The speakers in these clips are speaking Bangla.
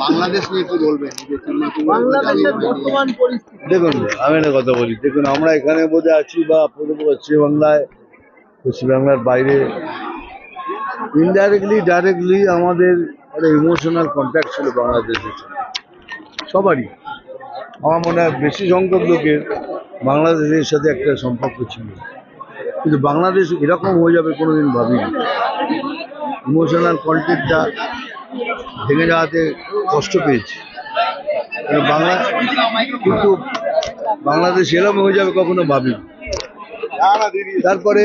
বাংলাদেশ নিয়ে কি বলবেন? বাংলাদেশের বর্তমান পরিস্থিতি দেখুন, আমি একটা কথা বলি। দেখুন, আমরা এখানে বোধে আছি বা পশ্চিমবাংলায়, পশ্চিমবাংলার বাইরে ইনডাইরেক্টলি ডাইরেক্টলি আমাদের একটা ইমোশনাল কন্ট্যাক্ট ছিল বাংলাদেশের সাথে, সবারই। আমার মনে হয় বেশি সংখ্যক লোকের বাংলাদেশের সাথে একটা সম্পর্ক ছিল, কিন্তু বাংলাদেশ এরকম হয়ে যাবে কোনোদিন ভাবিনি। ইমোশনাল কন্ট্যাক্টটা ভেঙে যাওয়াতে কষ্ট পেয়েছি। কিন্তু বাংলাদেশ এরকম হয়ে যাবে কখনো ভাবিনি। তারপরে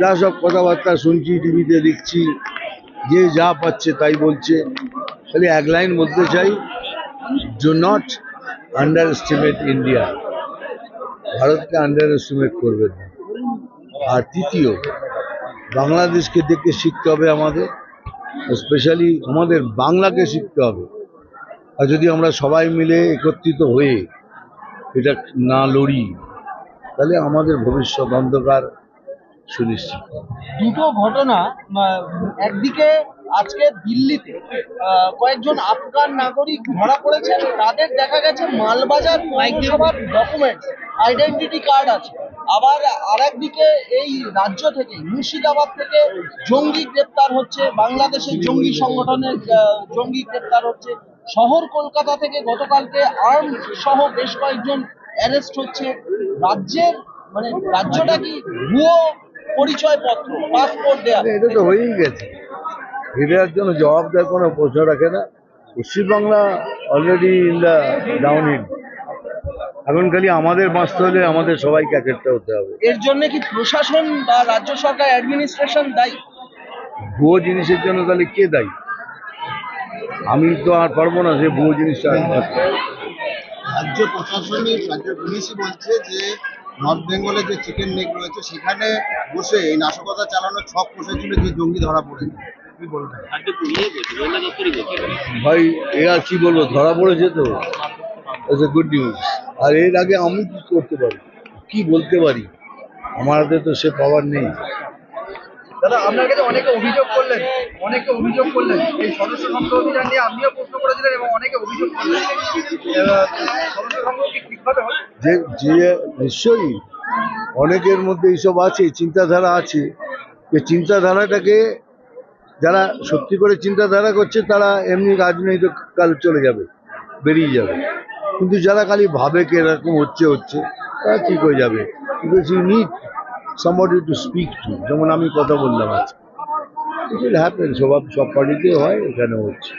যা সব কথাবার্তা শুনছি, টিভিতে দেখছি, যে যা পাচ্ছে তাই বলছে। খালি এক লাইন বলতে চাই, do not under estimate India. ভারতকে আন্ডার এস্টিমেট করবেন না। আর তৃতীয়, বাংলাদেশকে দেখে শিখতে হবে আমাদের, স্পেশালি আমাদের বাংলাকে শিখতে হবে। আর যদি আমরা সবাই মিলে একত্রিত হয়ে এটা না লড়ি, তাহলে আমাদের ভবিষ্যৎ অন্ধকার সুনিশ্চিত। দুটো ঘটনা। একদিকে আজকে দিল্লিতে কয়েকজন আফগান নাগরিক ধরা পড়েছেন, তাদের দেখা গেছে মালবাজার পৌরসভার ডকুমেন্টস, আইডেন্টিটি কার্ড আছে। আবার আরেকদিকে এই রাজ্য থেকে, মুর্শিদাবাদ থেকে জঙ্গি গ্রেপ্তার হচ্ছে, বাংলাদেশের জঙ্গি সংগঠনের জঙ্গি গ্রেপ্তার হচ্ছে। শহর কলকাতা থেকে গতকালকে আর্ম সহ বেশ কয়েকজন অ্যারেস্ট হচ্ছে। রাজ্যের রাজ্যটা কি ভুয়ো পরিচয়পত্র, পাসপোর্ট দেয়া? এটা তো হয়েই গেছে। এটার জন্য জবাব দেওয়ার কোনো প্রশ্ন রাখে না। Paschimbanga already in the downhill. এখন খালি আমাদের বাঁচতে হলে আমাদের সবাইকে একটা হতে হবে। এর জন্য কি প্রশাসন বা রাজ্য সরকার, অ্যাডমিনিস্ট্রেশন দায়ী? ভুয়ো জিনিসের জন্য তাহলে কে দায়ী? আমি তো আর পারবো না যে ভুয়ো জিনিসটা রাজ্য প্রশাসনিক, রাজ্য পুলিশই বলছে যে নর্থ বেঙ্গলে যে চিকেন নেক রয়েছে সেখানে বসে এই নাশকতা চালানোর ছক কষেছিল যে জঙ্গি ধরা পড়েছে। কি বলবেন? ভাই, এরা কি বলবো, ধরা পড়েছে তো, গুড নিউজ। আর এর আগে আমি কি করতে পারি, কি বলতে পারি? আমার হাতে তো সে পাওয়ার নেই। দাদা, আপনার কাছে অনেকে অভিযোগ করলেন এই সদস্য সংখ্যা অভিযান নিয়ে। আপনিও প্রশ্ন করেছিলেন এবং অনেকে অভিযোগ করলেন, সদস্য সংখ্যা কি ঠিকভাবে হয়? যে নিশ্চয়ই অনেকের মধ্যে এইসব আছে, চিন্তাধারা আছে, যে চিন্তাধারাটাকে যারা সত্যি করে চিন্তাধারা করছে তারা এমনি রাজনৈতিক কাল চলে যাবে, বেরিয়ে যাবে। কিন্তু যারা খালি ভাবে কি এরকম হচ্ছে তারা ঠিক হয়ে যাবে। Because you need somebody to speak to, যেমন আমি কথা বললাম আজকে। ইট উইল হ্যাপেন, সব পার্টিতে হয়, এখানে হচ্ছে।